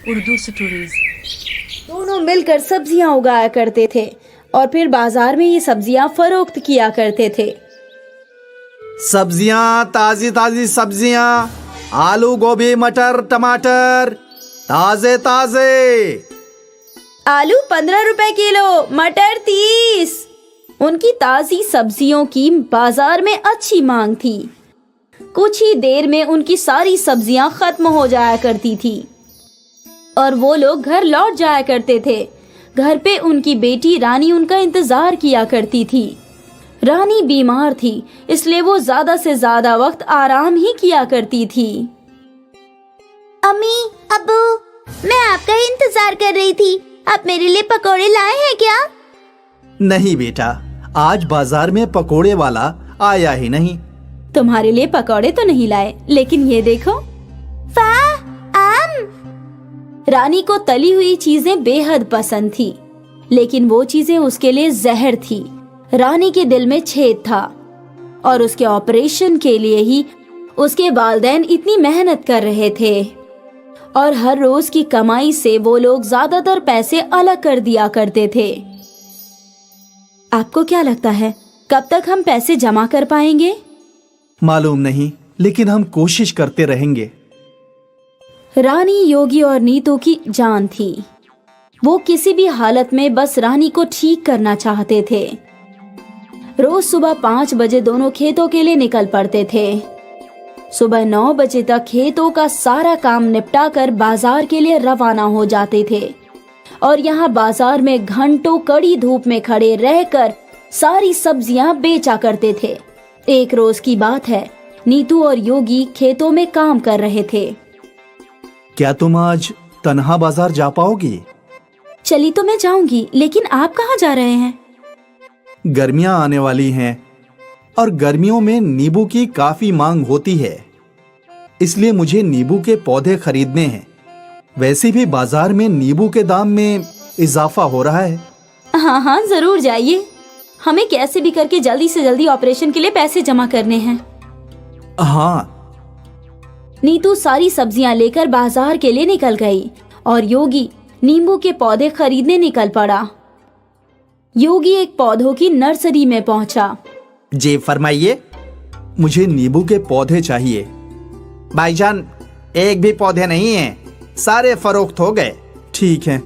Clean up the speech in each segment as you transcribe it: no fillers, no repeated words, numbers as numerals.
Urdu stories. दोनों मिलकर सब्जियां उगाया करते थे और फिर बाजार में ये सब्जियां फरोख्त किया करते थे। सब्जियां, ताजी ताजी सब्जियां, आलू, गोभी, मटर, टमाटर, ताजे ताजे। आलू 15 रुपए किलो, मटर 30। उनकी ताजी सब्जियों की बाजार में अच्छी मांग थी। कुछ ही देर में उनकी सारी सब्जियां खत्म हो जाया करती थी और वो लोग घर लौट जाया करते थे। घर पे उनकी बेटी रानी उनका इंतजार किया करती थी। रानी बीमार थी, इसलिए वो ज्यादा से ज्यादा वक्त आराम ही किया करती थी। अम्मी, अब्बू, मैं आपका ही इंतजार कर रही थी। आप मेरे लिए पकोड़े लाए हैं क्या? नहीं बेटा, आज बाजार में पकोड़े वाला आया ही नहीं। तुम्हारे लिए पकौड़े तो नहीं लाए, लेकिन ये देखो। वाह, आम! रानी को तली हुई चीजें बेहद पसंद थी, लेकिन वो चीजें उसके लिए जहर थी। रानी के दिल में छेद था और उसके ऑपरेशन के लिए ही उसके वालिदैन इतनी मेहनत कर रहे थे और हर रोज की कमाई से वो लोग ज्यादातर पैसे अलग कर दिया करते थे। आपको क्या लगता है, कब तक हम पैसे जमा कर पाएंगे? मालूम नहीं, लेकिन हम कोशिश करते रहेंगे। रानी, योगी और नीतू की जान थी। वो किसी भी हालत में बस रानी को ठीक करना चाहते थे। रोज सुबह 5 बजे दोनों खेतों के लिए निकल पड़ते थे। सुबह 9 बजे तक खेतों का सारा काम निपटा कर बाजार के लिए रवाना हो जाते थे और यहाँ बाजार में घंटों कड़ी धूप में खड़े रहकर सारी सब्जियां बेचा करते थे। एक रोज की बात है, नीतू और योगी खेतों में काम कर रहे थे। क्या तुम आज तन्हा बाजार जा पाओगी? चली तो मैं जाऊंगी, लेकिन आप कहाँ जा रहे हैं? गर्मियां आने वाली हैं और गर्मियों में नींबू की काफी मांग होती है, इसलिए मुझे नींबू के पौधे खरीदने हैं। वैसे भी बाजार में नींबू के दाम में इजाफा हो रहा है। हाँ, जरूर जाइए। हमें कैसे भी करके जल्दी से जल्दी ऑपरेशन के लिए पैसे जमा करने हैं। हाँ। नीतू सारी सब्जियां लेकर बाजार के लिए निकल गई और योगी नींबू के पौधे खरीदने निकल पड़ा। योगी एक पौधों की नर्सरी में पहुंचा। जी फरमाइए। मुझे नींबू के पौधे चाहिए। भाईजान, एक भी पौधे नहीं हैं, सारे फरोख्त हो गए। ठीक है।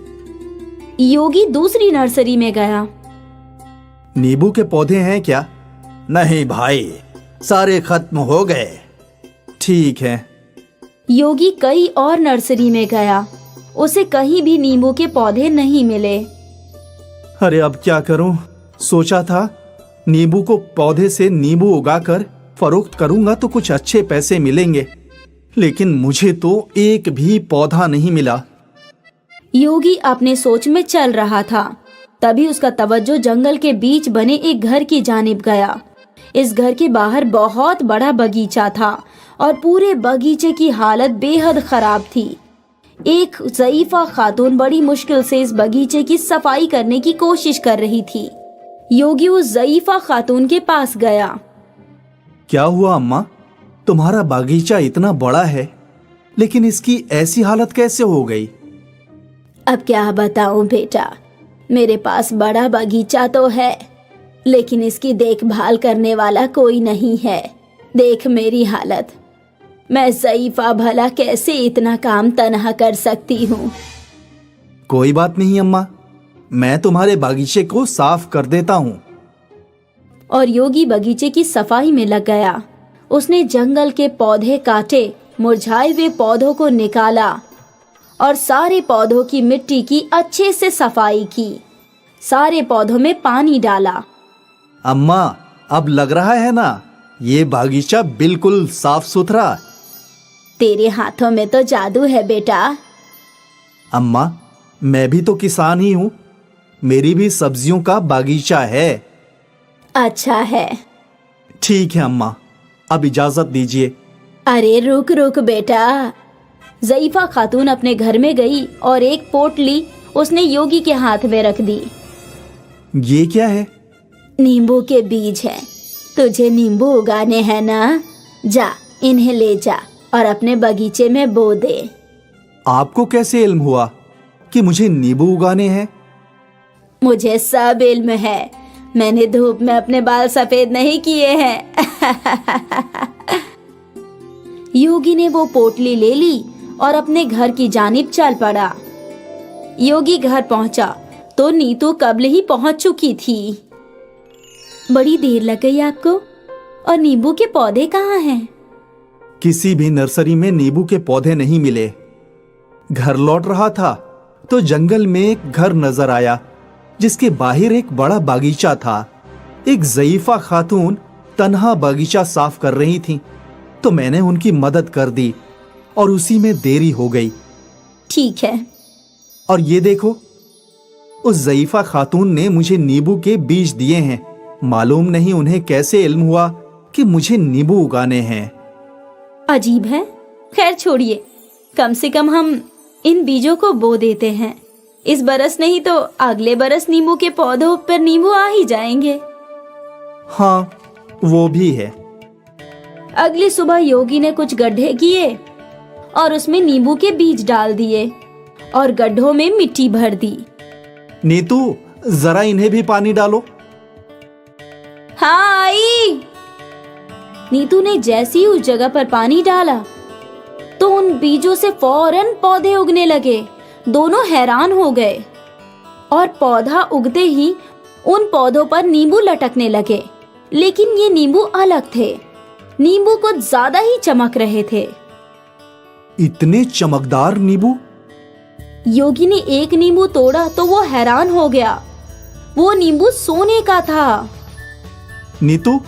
योगी दूसरी नर्सरी में गया। नींबू के पौधे हैं क्या? नहीं भाई, सारे खत्म हो गए। ठीक है। योगी कई और नर्सरी में गया, उसे कहीं भी नींबू के पौधे नहीं मिले। अरे अब क्या करूं? सोचा था नींबू को पौधे से नींबू उगाकर फरोख्त करूंगा तो कुछ अच्छे पैसे मिलेंगे, लेकिन मुझे तो एक भी पौधा नहीं मिला। योगी अपने सोच में चल रहा था, तभी उसका तवज्जो जंगल के बीच बने एक घर की जानिब गया। इस घर के बाहर बहुत बड़ा बगीचा था और पूरे बगीचे की हालत बेहद खराब थी। एक ज़ईफा खातून बड़ी मुश्किल से इस बगीचे की सफाई करने की कोशिश कर रही थी। योगी उस ज़ईफा खातून के पास गया। क्या हुआ अम्मा? तुम्हारा बागीचा इतना बड़ा है, लेकिन इसकी ऐसी हालत कैसे हो गई? अब क्या बताऊं बेटा, मेरे पास बड़ा बगीचा तो है, लेकिन इसकी देखभाल करने वाला कोई नहीं है। देख मेरी हालत, मैं ज़ईफा भला कैसे इतना काम तन्हा कर सकती हूँ। कोई बात नहीं अम्मा, मैं तुम्हारे बागीचे को साफ कर देता हूँ। और योगी बगीचे की सफाई में लग गया। उसने जंगल के पौधे काटे, मुरझाए हुए पौधों को निकाला और सारे पौधों की मिट्टी की अच्छे से सफाई की। सारे पौधों में पानी डाला। अम्मा, अब लग रहा है ना ये बागीचा बिल्कुल साफ सुथरा? तेरे हाथों में तो जादू है बेटा। अम्मा, मैं भी तो किसान ही हूँ, मेरी भी सब्जियों का बागीचा है। अच्छा है। ठीक है अम्मा, अब इजाजत दीजिए। अरे रुक रुक बेटा। ज़ईफा खातून अपने घर में गई और एक पोटली उसने योगी के हाथ में रख दी। ये क्या है? नींबू के बीज है। तुझे नींबू उगाने हैं ना? जा, इन्हें ले जा और अपने बगीचे में बो दे। आपको कैसे इल्म हुआ कि मुझे नींबू उगाने हैं? मुझे सब इल्म है। मैंने धूप में अपने बाल सफेद नहीं किए हैं। योगी ने वो पोटली ले ली और अपने घर की जानिब चल पड़ा। योगी घर पहुंचा तो नीतू कब्ल ही पहुंच चुकी थी। बड़ी देर लग गई आपको? और नींबू के पौधे कहाँ हैं? किसी भी नर्सरी में नींबू के पौधे नहीं मिले। घर लौट रहा था तो जंगल में एक घर नजर आया जिसके बाहर एक बड़ा बागीचा था। एक ज़ईफा खातून तन्हा बागीचा साफ कर रही थी तो मैंने उनकी मदद कर दी और उसी में देरी हो गई। ठीक है। और ये देखो, उस ज़ईफा खातून ने मुझे नींबू के बीज दिए हैं। मालूम नहीं उन्हें कैसे इल्म हुआ कि मुझे नींबू उगाने हैं। अजीब है। खैर छोड़िए, कम से कम हम इन बीजों को बो देते हैं। इस बरस नहीं तो अगले बरस नींबू के पौधों पर नींबू आ ही जाएंगे। हाँ, वो भी है। अगली सुबह योगी ने कुछ गड्ढे किए और उसमें नींबू के बीज डाल दिए और गड्ढों में मिट्टी भर दी। नीतू, जरा इन्हें भी पानी डालो। हाँ आई। नीतू ने जैसे ही उस जगह पर पानी डाला तो उन बीजों से फौरन पौधे उगने लगे। दोनों हैरान हो गए और पौधा उगते ही उन पौधों पर नींबू लटकने लगे। लेकिन ये नींबू अलग थे। नींबू कुछ ज्यादा ही चमक रहे थे। इतने चमकदार नींबू! योगी ने एक नींबू तोड़ा तो वो हैरान हो गया। वो नींबू सोने का था। नीतू,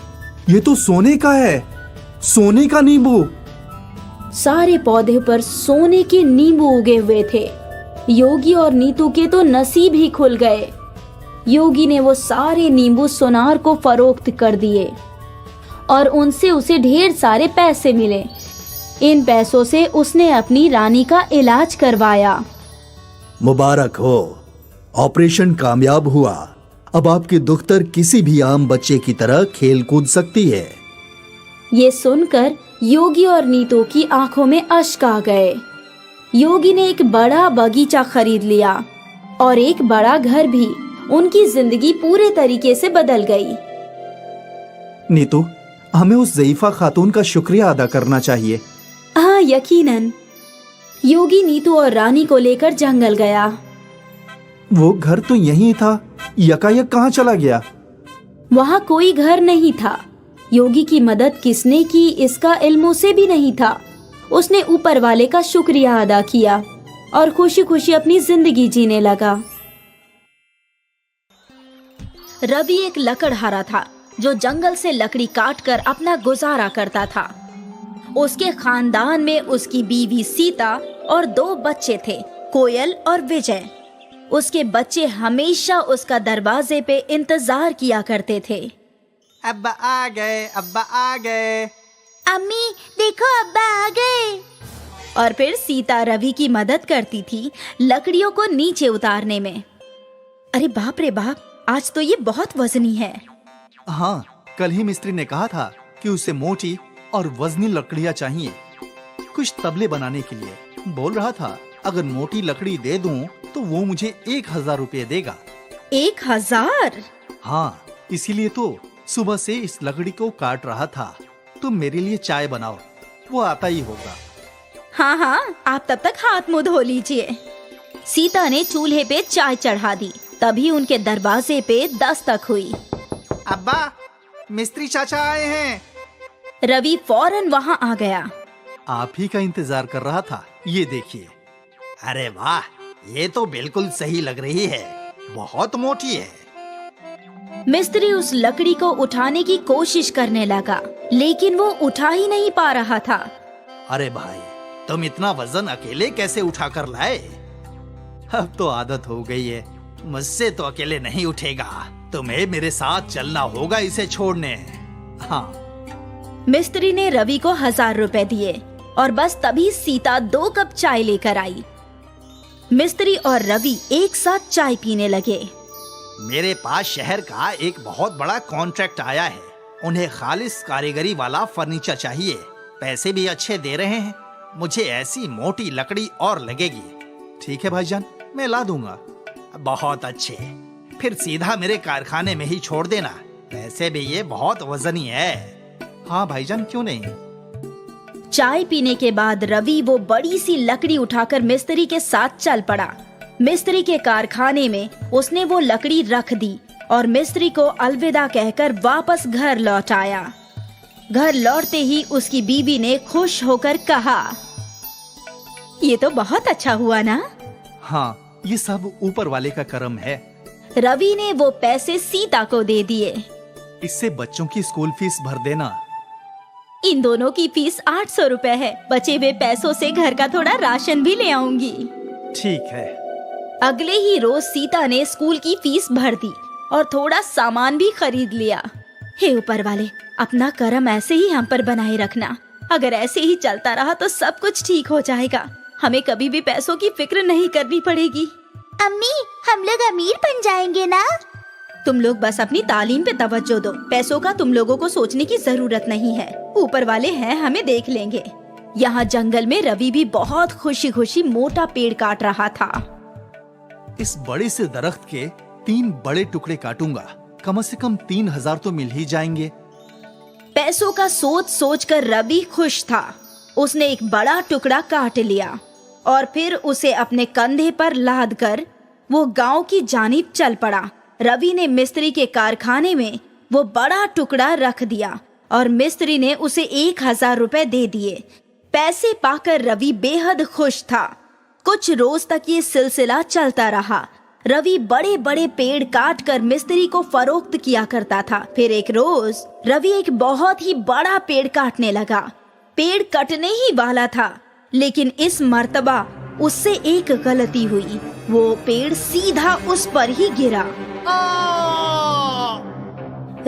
ये तो सोने का है। सोने का नींबू! सारे पौधे पर सोने के नींबू उगे हुए थे। योगी और नीतू के तो नसीब ही खुल गए। योगी ने वो सारे नींबू सोनार को फरोख्त कर दिए और उनसे उसे ढेर सारे पैसे मिले। इन पैसों से उसने अपनी रानी का इलाज करवाया। मुबारक हो, ऑपरेशन कामयाब हुआ। अब आपकी दुख्तर किसी भी आम बच्चे की तरह खेल कूद सकती है। ये सुनकर योगी और नीतू की आंखों में अश्क आ गए। योगी ने एक बड़ा बगीचा खरीद लिया और एक बड़ा घर भी। उनकी जिंदगी पूरे तरीके से बदल गई। नीतू, हमें उस ज़ईफा खातून का शुक्रिया अदा करना चाहिए। हाँ, यकीनन। योगी नीतू और रानी को लेकर जंगल गया। वो घर तो यहीं था, यकायक कहाँ चला गया? वहाँ कोई घर नहीं था। योगी की मदद किसने की इसका इल्म उसे भी नहीं था। उसने ऊपर वाले का शुक्रिया अदा किया और खुशी खुशी अपनी जिंदगी जीने लगा। रवि एक लकड़हारा था जो जंगल से लकड़ी काटकर अपना गुजारा करता था। उसके खानदान में उसकी बीवी सीता और 2 बच्चे थे, कोयल और विजय। उसके बच्चे हमेशा उसका दरवाजे पे इंतजार किया करते थे। अब्बा आ गए, अब्बा आ गए। अम्मी देखो, अब्बा आ गए। और फिर सीता रवि की मदद करती थी लकड़ियों को नीचे उतारने में। अरे बाप रे बाप, आज तो ये बहुत वजनी है। हाँ, कल ही मिस्त्री ने कहा था कि उसे मोटी और वजनी लकड़ियाँ चाहिए कुछ तबले बनाने के लिए। बोल रहा था अगर मोटी लकड़ी दे दूं तो वो मुझे 1000 रुपए देगा। 1000? हाँ, इसीलिए तो सुबह से इस लकड़ी को काट रहा था। तुम मेरे लिए चाय बनाओ, वो आता ही होगा। हाँ हाँ, आप तब तक हाथ मुंह धो लीजिए। सीता ने चूल्हे पे चाय चढ़ा दी। तभी उनके दरवाजे पे दस्तक हुई। अब्बा, मिस्त्री चाचा आए हैं। रवि फौरन वहाँ आ गया। आप ही का इंतजार कर रहा था, ये देखिए। अरे वाह, ये तो बिल्कुल सही लग रही है। बहुत मोटी है। मिस्त्री उस लकड़ी को उठाने की कोशिश करने लगा, लेकिन वो उठा ही नहीं पा रहा था। अरे भाई, तुम इतना वजन अकेले कैसे उठा कर लाए? अब तो आदत हो गई है। मुझसे तो अकेले नहीं उठेगा। तुम्हें मेरे साथ चलना होगा इसे छोड़ने। हाँ। मिस्त्री ने रवि को 1000 रुपए दिए और बस तभी सीता 2 कप चाय लेकर आई। मिस्त्री और रवि एक साथ चाय पीने लगे। मेरे पास शहर का एक बहुत बड़ा कॉन्ट्रैक्ट आया है। उन्हें खालिस कारीगरी वाला फर्नीचर चाहिए। पैसे भी अच्छे दे रहे हैं। मुझे ऐसी मोटी लकड़ी और लगेगी। ठीक है भाईजान, मैं ला दूंगा। बहुत अच्छे, फिर सीधा मेरे कारखाने में ही छोड़ देना। वैसे भी ये बहुत वजनी है। हाँ भाईजान, क्यों नहीं। चाय पीने के बाद रवि वो बड़ी सी लकड़ी उठाकर मिस्त्री के साथ चल पड़ा। मिस्त्री के कारखाने में उसने वो लकड़ी रख दी और मिस्त्री को अलविदा कहकर वापस घर लौट आया। घर लौटते ही उसकी बीवी ने खुश होकर कहा, ये तो बहुत अच्छा हुआ ना। हाँ, ये सब ऊपर वाले का करम है। रवि ने वो पैसे सीता को दे दिए। इससे बच्चों की स्कूल फीस भर देना। इन दोनों की फीस 800 रुपए है। बचे हुए पैसों से घर का थोड़ा राशन भी ले आऊंगी। ठीक है। अगले ही रोज सीता ने स्कूल की फीस भर दी और थोड़ा सामान भी खरीद लिया। हे ऊपर वाले, अपना करम ऐसे ही हम पर बनाए रखना। अगर ऐसे ही चलता रहा तो सब कुछ ठीक हो जाएगा। हमें कभी भी पैसों की फिक्र नहीं करनी पड़ेगी। अम्मी, हम लोग अमीर बन जाएंगे ना? तुम लोग बस अपनी तालीम पे तवज्जो दो। पैसों का तुम लोगों को सोचने की जरूरत नहीं है। ऊपर वाले हैं, हमें देख लेंगे। यहाँ जंगल में रवि भी बहुत खुशी खुशी मोटा पेड़ काट रहा था। इस बड़े से दरख्त के 3 बड़े टुकड़े काटूंगा। कम से कम 3000 तो मिल ही जाएंगे। पैसों का सोच सोच कर रवि खुश था। उसने एक बड़ा टुकड़ा काट लिया और फिर उसे अपने कंधे पर लाद कर वो गांव की जानिब चल पड़ा। रवि ने मिस्त्री के कारखाने में वो बड़ा टुकड़ा रख दिया और मिस्त्री ने उसे 1000 रुपए दे दिए। पैसे पाकर रवि बेहद खुश था। कुछ रोज तक ये सिलसिला चलता रहा। रवि बड़े बड़े पेड़ काट कर मिस्त्री को फरोख्त किया करता था। फिर एक रोज रवि एक बहुत ही बड़ा पेड़ काटने लगा। पेड़ कटने ही वाला था, लेकिन इस मर्तबा उससे एक गलती हुई। वो पेड़ सीधा उस पर ही गिरा।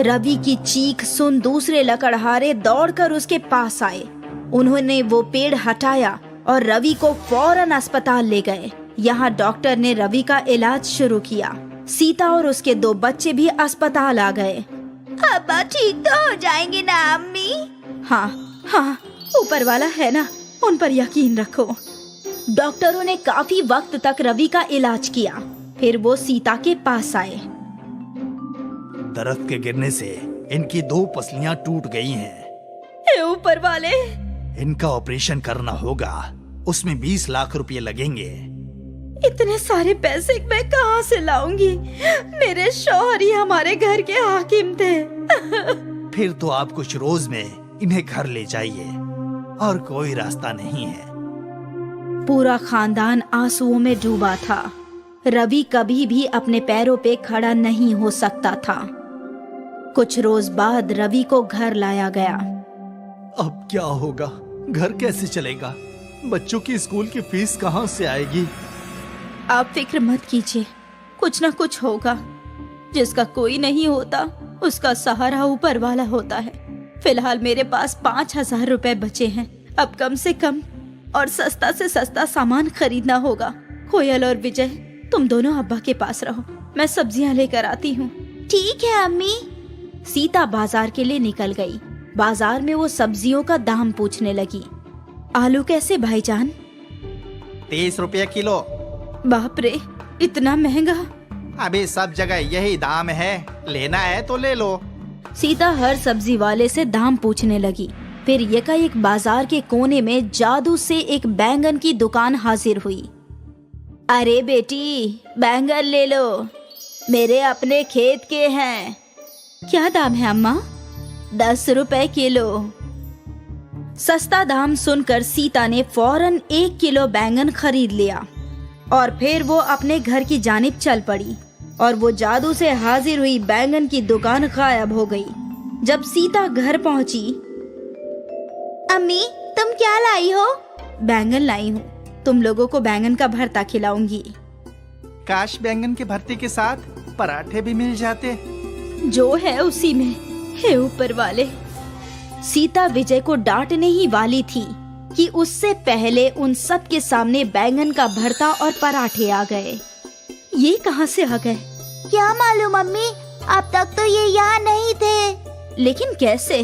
रवि की चीख सुन दूसरे लकड़हारे दौड़कर उसके पास आए। उन्होंने वो पेड़ हटाया और रवि को फौरन अस्पताल ले गए। यहाँ डॉक्टर ने रवि का इलाज शुरू किया। सीता और उसके 2 बच्चे भी अस्पताल आ गए। अब्बा ठीक तो हो जाएंगे ना अम्मी? हाँ हाँ, ऊपर वाला है ना, उन पर यकीन रखो। डॉक्टरों ने काफी वक्त तक रवि का इलाज किया। फिर वो सीता के पास आए। दरख्त के गिरने से इनकी 2 पसलियां टूट गई हैं। हे ऊपर वाले, इनका ऑपरेशन करना होगा। उसमें 20 लाख रुपए लगेंगे। इतने सारे पैसे मैं कहाँ से लाऊंगी? मेरे शौहर ही हमारे घर के हाकिम थे। फिर तो आप कुछ रोज में इन्हें घर ले जाइए, और कोई रास्ता नहीं है। पूरा खानदान आंसुओं में डूबा था। रवि कभी भी अपने पैरों पे खड़ा नहीं हो सकता था। कुछ रोज बाद रवि को घर लाया गया। अब क्या होगा? घर कैसे चलेगा? बच्चों की स्कूल की फीस कहाँ से आएगी? आप फिक्र मत कीजिए, कुछ न कुछ होगा। जिसका कोई नहीं होता उसका सहारा ऊपर वाला होता है। फिलहाल मेरे पास 5000 रुपए बचे हैं। अब कम से कम और सस्ता से सस्ता सामान खरीदना होगा। कोयल और विजय, तुम दोनों अब्बा के पास रहो, मैं सब्जियां लेकर आती हूँ। ठीक है अम्मी। सीता बाजार के लिए निकल गई। बाजार में वो सब्जियों का दाम पूछने लगी। आलू कैसे भाईजान? 30 रुपये किलो। बाप रे, इतना महंगा? अभी सब जगह यही दाम है, लेना है तो ले लो। सीता हर सब्जी वाले से दाम पूछने लगी। फिर यकायक बाजार के कोने में जादू से एक बैंगन की दुकान हाजिर हुई। अरे बेटी, बैंगन ले लो, मेरे अपने खेत के हैं। क्या दाम है अम्मा? 10 रुपए किलो। सस्ता दाम सुनकर सीता ने फौरन 1 किलो बैंगन खरीद लिया और फिर वो अपने घर की जानिब चल पड़ी और वो जादू से हाजिर हुई बैंगन की दुकान गायब हो गई। जब सीता घर पहुंची, अम्मी तुम क्या लाई हो? बैंगन लाई हूँ, तुम लोगों को बैंगन का भरता खिलाऊंगी। काश बैंगन के भरते के साथ पराठे भी मिल जाते। जो है उसी में, हे ऊपर वाले। सीता विजय को डांटने ही वाली थी कि उससे पहले उन सब के सामने बैंगन का भरता और पराठे आ गए। ये कहाँ से आ गए? क्या मालूम अम्मी, अब तक तो ये यहाँ नहीं थे। लेकिन कैसे?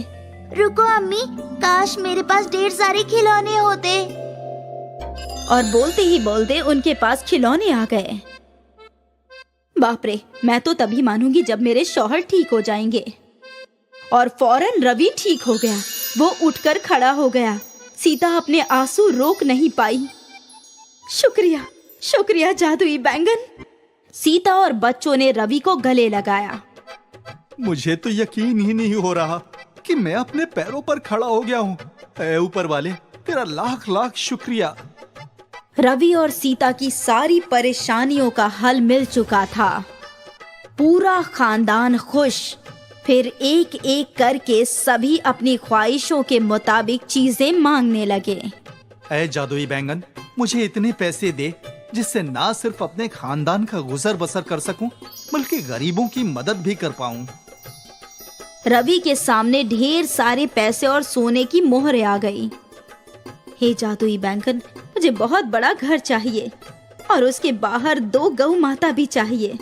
रुको अम्मी, काश मेरे पास ढेर सारे खिलौने होते। और बोलते ही बोलते उनके पास खिलौने आ गए। बाप रे, मैं तो तभी मानूंगी जब मेरे शौहर ठीक हो जाएंगे। और फौरन रवि ठीक हो गया। वो उठकर खड़ा हो गया। सीता अपने आंसू रोक नहीं पाई। शुक्रिया, शुक्रिया जादुई बैंगन। सीता और बच्चों ने रवि को गले लगाया। मुझे तो यकीन ही नहीं हो रहा कि मैं अपने पैरों पर खड़ा हो गया हूँ। ऐ ऊपर वाले, तेरा लाख लाख शुक्रिया। रवि और सीता की सारी परेशानियों का हल मिल चुका था। पूरा खानदान खुश। फिर एक एक करके सभी अपनी ख्वाहिशों के मुताबिक चीजें मांगने लगे। ऐ जादुई बैंगन, मुझे इतने पैसे दे जिससे ना सिर्फ अपने खानदान का गुजर बसर कर सकूं, बल्कि गरीबों की मदद भी कर पाऊं। रवि के सामने ढेर सारे पैसे और सोने की मोहरें आ गई। हे जादुई बैंगन, मुझे बहुत बड़ा घर चाहिए और उसके बाहर 2 गौ माता भी चाहिए।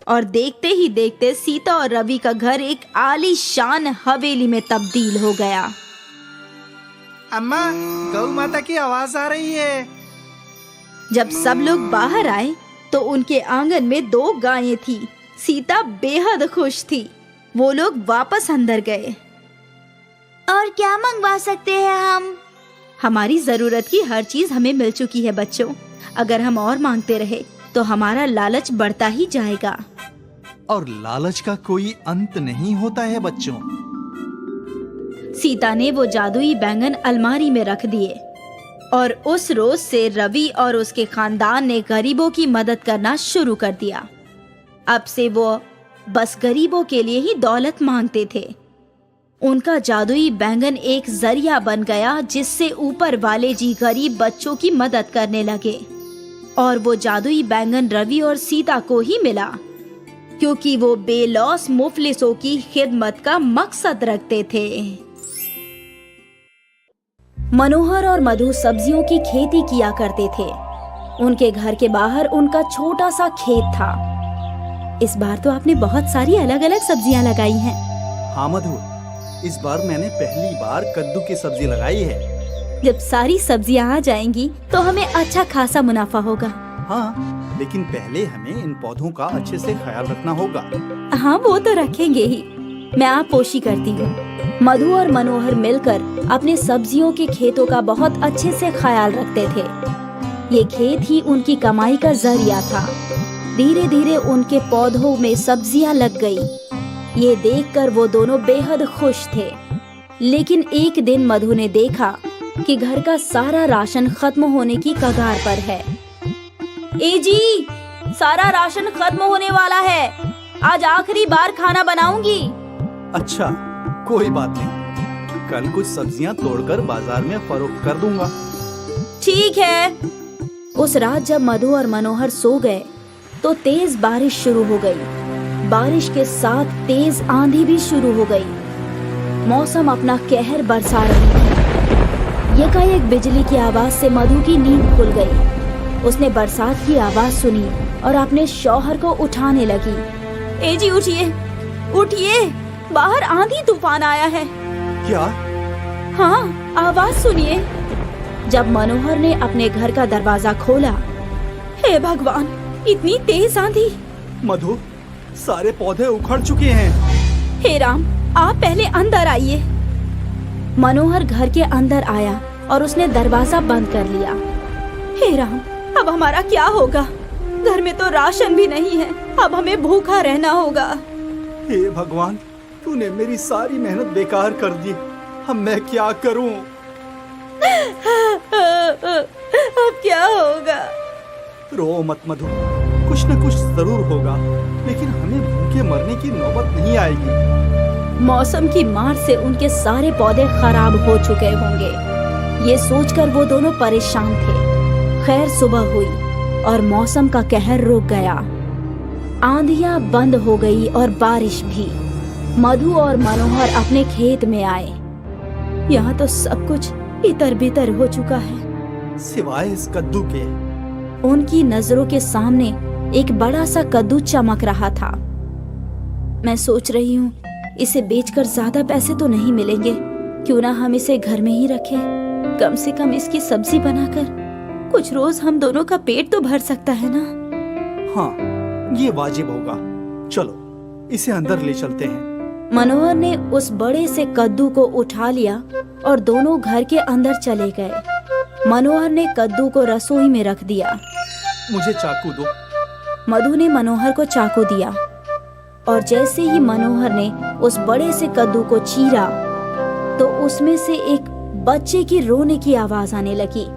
और देखते ही देखते सीता और रवि का घर एक आलीशान हवेली में तब्दील हो गया। अम्मा, गौ माता की आवाज आ रही है। जब सब लोग बाहर आए तो उनके आंगन में 2 गायें थी। सीता बेहद खुश थी। वो लोग वापस अंदर गए। और क्या मंगवा सकते हैं हम? हमारी जरूरत की हर चीज हमें मिल चुकी है बच्चों। अगर हम और मांगते रहे तो हमारा लालच बढ़ता ही जाएगा। और लालच का कोई अंत नहीं होता है बच्चों। सीता ने वो जादुई बैंगन अलमारी में रख दिए और उस रोज से रवि और उसके खानदान ने गरीबों की मदद करना शुरू कर दिया। अब से वो बस गरीबों के लिए ही दौलत मांगते थे। उनका जादुई बैंगन एक जरिया बन गया जिससे ऊपर वाले जी गरीब बच्चों की मदद करने लगे। और वो जादुई बैंगन रवि और सीता को ही मिला, क्योंकि वो बेलौस मुफलिसों की खिदमत का मकसद रखते थे। मनोहर और मधु सब्जियों की खेती किया करते थे। उनके घर के बाहर उनका छोटा सा खेत था। इस बार तो आपने बहुत सारी अलग अलग सब्जियां लगाई हैं। हाँ मधु, इस बार मैंने पहली बार कद्दू की सब्जी लगाई है। जब सारी सब्जियां आ जाएंगी तो हमें अच्छा खासा मुनाफा होगा। हाँ, लेकिन पहले हमें इन पौधों का अच्छे से ख्याल रखना होगा। हाँ, वो तो रखेंगे ही। मैं आपोशी करती हूँ। मधु और मनोहर मिलकर अपने सब्जियों के खेतों का बहुत अच्छे से ख्याल रखते थे। ये खेत ही उनकी कमाई का जरिया था। धीरे धीरे उनके पौधों में सब्जियां लग गई। ये देखकर वो दोनों बेहद खुश थे। लेकिन एक दिन मधु ने देखा कि घर का सारा राशन खत्म होने की कगार पर है। ए जी, सारा राशन खत्म होने वाला है। आज आखिरी बार खाना बनाऊंगी। अच्छा, कोई बात नहीं। कल कुछ सब्जियां तोड़कर बाजार में फरोख्त कर दूंगा। ठीक है। उस रात जब मधु और मनोहर सो गए तो तेज बारिश शुरू हो गई। बारिश के साथ तेज आंधी भी शुरू हो गई। मौसम अपना कहर बरसा रही थी। यकायक बिजली की आवाज से मधु की नींद खुल गई। उसने बरसात की आवाज सुनी और अपने शौहर को उठाने लगी। ए जी, उठिए, उठिए, बाहर आंधी तूफान आया है। क्या? हाँ, आवाज सुनिए। जब मनोहर ने अपने घर का दरवाजा खोला, हे भगवान, इतनी तेज आंधी! मधु, सारे पौधे उखड़ चुके हैं। हे राम, आप पहले अंदर आइए। मनोहर घर के अंदर आया और उसने दरवाजा बंद कर लिया। हे राम, अब हमारा क्या होगा? घर में तो राशन भी नहीं है। अब हमें भूखा रहना होगा। हे भगवान, तूने मेरी सारी मेहनत बेकार कर दी। अब मैं क्या करूं? अब क्या होगा? रो मत मधु, कुछ न कुछ जरूर होगा, लेकिन हमें भूखे मरने की नौबत नहीं आएगी। मौसम की मार से उनके सारे पौधे खराब हो चुके होंगे। ये सोचकर वो दोनों परेशान थे। खैर, सुबह हुई और मौसम का कहर रुक गया। आंधियां बंद हो गई और बारिश भी। मधु और मनोहर अपने खेत में आए। यहाँ तो सब कुछ इतर बितर हो चुका है, सिवाय इस कद्दू के। उनकी नजरों के सामने एक बड़ा सा कद्दू चमक रहा था। मैं सोच रही हूँ, इसे बेचकर ज्यादा पैसे तो नहीं मिलेंगे। क्यों ना हम इसे घर में ही रखें, कम से कम इसकी सब्जी बनाकर कुछ रोज हम दोनों का पेट तो भर सकता है ना। हाँ, ये वाजिब होगा। चलो इसे अंदर ले चलते हैं। मनोहर ने उस बड़े से कद्दू को उठा लिया और दोनों घर के अंदर चले गए। मनोहर ने कद्दू को रसोई में रख दिया। मुझे चाकू दो। मधु ने मनोहर को चाकू दिया और जैसे ही मनोहर ने उस बड़े से कद्दू को चीरा तो उसमें से एक बच्चे की रोने की आवाज आने लगी।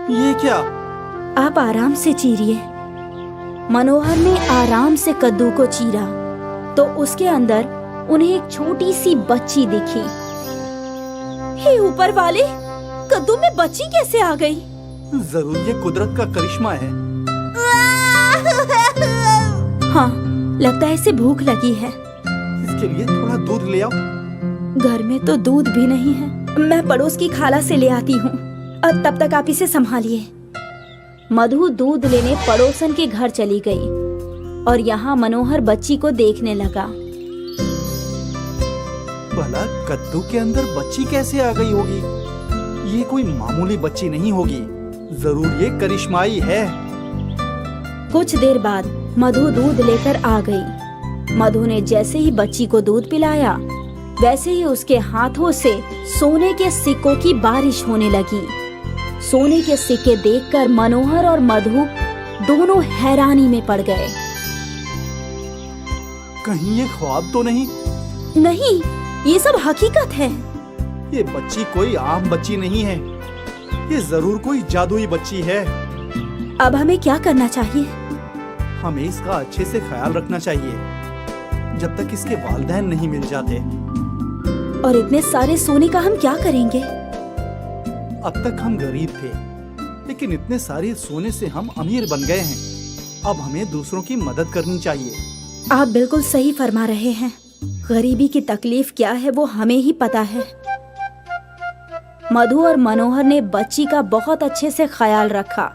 ये क्या? आप आराम से चीरिए। मनोहर ने आराम से कद्दू को चीरा तो उसके अंदर उन्हें एक छोटी सी बच्ची दिखी। हे ऊपर वाले, कद्दू में बच्ची कैसे आ गई? जरूर ये कुदरत का करिश्मा है। हाँ, लगता है इसे भूख लगी है। इसके लिए थोड़ा दूध ले आओ। घर में तो दूध भी नहीं है। मैं पड़ोस की खाला से ले आती हूँ और तब तक आप इसे संभालिए। मधु दूध लेने पड़ोसन के घर चली गई और यहाँ मनोहर बच्ची को देखने लगा। भला कद्दू के अंदर बच्ची कैसे आ गई होगी? ये कोई मामूली बच्ची नहीं होगी, जरूर ये करिश्माई है। कुछ देर बाद मधु दूध लेकर आ गई। मधु ने जैसे ही बच्ची को दूध पिलाया वैसे ही उसके हाथों से सोने के सिक्कों की बारिश होने लगी। सोने के सिक्के देखकर मनोहर और मधु दोनों हैरानी में पड़ गए। कहीं ये ख्वाब तो नहीं? नहीं, ये सब हकीकत है। ये बच्ची कोई आम बच्ची नहीं है, ये जरूर कोई जादुई बच्ची है। अब हमें क्या करना चाहिए? हमें इसका अच्छे से ख्याल रखना चाहिए जब तक इसके वालिदैन नहीं मिल जाते। और इतने सारे सोने का हम क्या करेंगे? अब तक हम गरीब थे, लेकिन इतने सारे सोने से हम अमीर बन गए हैं। अब हमें दूसरों की मदद करनी चाहिए। आप बिल्कुल सही फरमा रहे हैं। गरीबी की तकलीफ क्या है वो हमें ही पता है। मधु और मनोहर ने बच्ची का बहुत अच्छे से ख्याल रखा।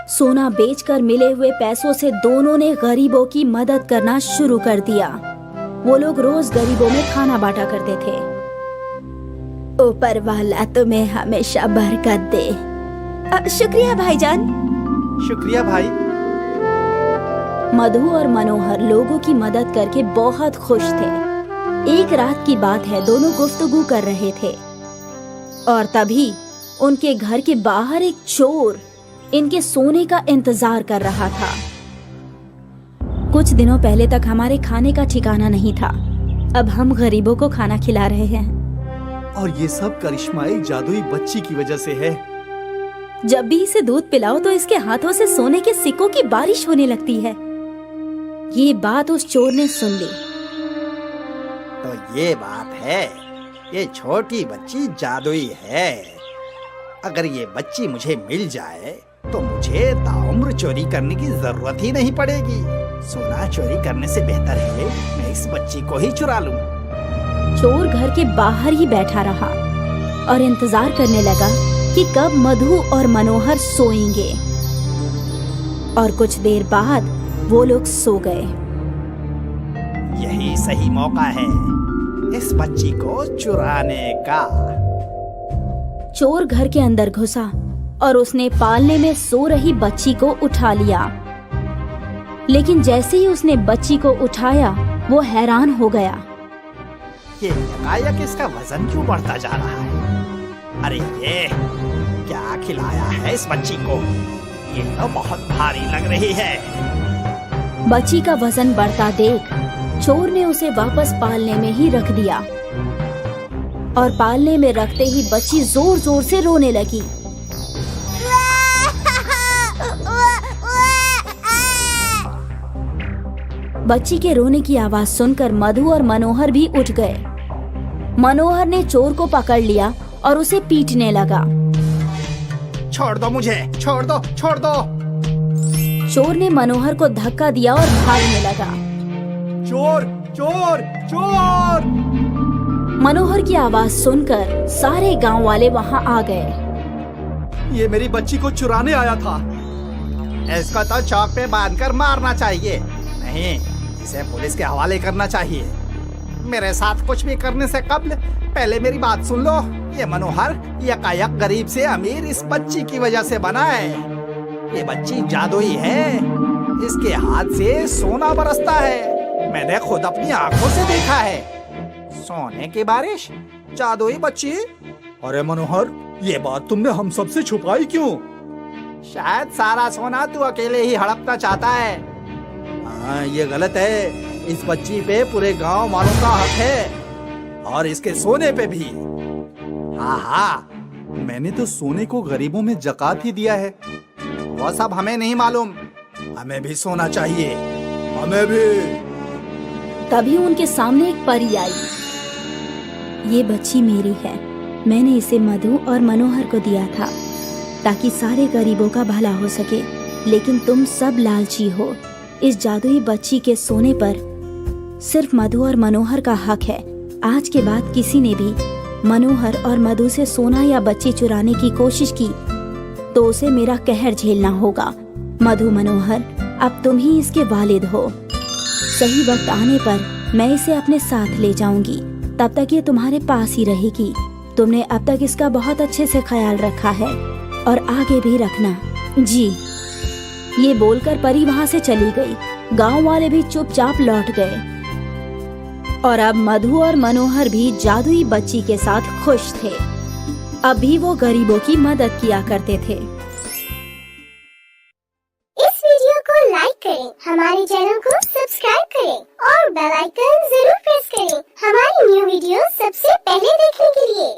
सोना बेचकर मिले हुए पैसों से दोनों ने गरीबों की मदद करना शुरू कर दिया। वो लोग रोज गरीबों में खाना बांटा करते थे। ऊपर वाला तुम्हें हमेशा बरकत दे। शुक्रिया भाईजान। शुक्रिया भाई। मधु और मनोहर लोगों की मदद करके बहुत खुश थे। एक रात की बात है, दोनों गुफ्तगू कर रहे थे और तभी उनके घर के बाहर एक चोर इनके सोने का इंतजार कर रहा था। कुछ दिनों पहले तक हमारे खाने का ठिकाना नहीं था, अब हम गरीबों को खाना खिला रहे हैं। और ये सब करिश्माई जादुई बच्ची की वजह से है। जब भी इसे दूध पिलाओ तो इसके हाथों से सोने के सिक्कों की बारिश होने लगती है। ये बात उस चोर ने सुन ली। तो ये बात है, ये छोटी बच्ची जादुई है। अगर ये बच्ची मुझे मिल जाए तो मुझे ताउम्र चोरी करने की जरूरत ही नहीं पड़ेगी। सोना चोरी करने से बेहतर है मैं इस बच्ची को ही चुरा लूं। चोर घर के बाहर ही बैठा रहा और इंतजार करने लगा कि कब मधु और मनोहर सोएंगे। और कुछ देर बाद वो लोग सो गए। यही सही मौका है इस बच्ची को चुराने का। चोर घर के अंदर घुसा और उसने पालने में सो रही बच्ची को उठा लिया। लेकिन जैसे ही उसने बच्ची को उठाया वो हैरान हो गया। ये एकाएक इसका वजन क्यों बढ़ता जा रहा है? अरे ये क्या खिलाया है इस बच्ची को? ये तो बहुत भारी लग रही है। बच्ची का वजन बढ़ता देख चोर ने उसे वापस पालने में ही रख दिया और पालने में रखते ही बच्ची जोर जोर से रोने लगी। बच्ची के रोने की आवाज सुनकर मधु और मनोहर भी उठ गए। मनोहर ने चोर को पकड़ लिया और उसे पीटने लगा। छोड़ दो मुझे, छोड़ दो, छोड़ दो। चोर ने मनोहर को धक्का दिया और भागने लगा। चोर, चोर, चोर! मनोहर की आवाज सुनकर सारे गांव वाले वहां आ गए। ये मेरी बच्ची को चुराने आया था। इसको तो चौक पे बांधकर मारना चाहिए। नहीं, इसे पुलिस के हवाले करना चाहिए। मेरे साथ कुछ भी करने से कबल पहले मेरी बात सुन लो। ये मनोहर यकायक गरीब से अमीर इस बच्ची की वजह से बना है। ये बच्ची जादुई है, इसके हाथ से सोना बरसता है। मैंने खुद अपनी आंखों से देखा है। सोने की बारिश, जादुई बच्ची। अरे मनोहर, ये बात तुमने हम सबसे छुपाई क्यों? शायद सारा सोना तू अकेले ही हड़पना चाहता है। हाँ, ये गलत है। इस बच्ची पे पूरे गांव वालों का हक है और इसके सोने पे भी। हाँ हाँ, मैंने तो सोने को गरीबों में जकात ही दिया है। वो सब हमें नहीं मालूम। हमें भी सोना चाहिए, हमें भी। तभी उनके सामने एक परी आई। ये बच्ची मेरी है। मैंने इसे मधु और मनोहर को दिया था ताकि सारे गरीबों का भला हो सके, लेकिन तुम सब लालची हो। इस जादुई बच्ची के सोने पर सिर्फ मधु और मनोहर का हक है। आज के बाद किसी ने भी मनोहर और मधु से सोना या बच्ची चुराने की कोशिश की तो उसे मेरा कहर झेलना होगा। मधु, मनोहर, अब तुम ही इसके वालिद हो। सही वक्त आने पर मैं इसे अपने साथ ले जाऊंगी। तब तक ये तुम्हारे पास ही रहेगी। तुमने अब तक इसका बहुत अच्छे से ख्याल रखा है और आगे भी रखना। जी। ये बोलकर परी वहाँ से चली गई। गांव वाले भी चुपचाप लौट गए और अब मधु और मनोहर भी जादुई बच्ची के साथ खुश थे। अब भी वो गरीबों की मदद किया करते थे। इस वीडियो को लाइक करें, हमारे चैनल को सब्सक्राइब करें और बेल आइकन जरूर प्रेस करें हमारी न्यू वीडियो सबसे पहले देखने के लिए।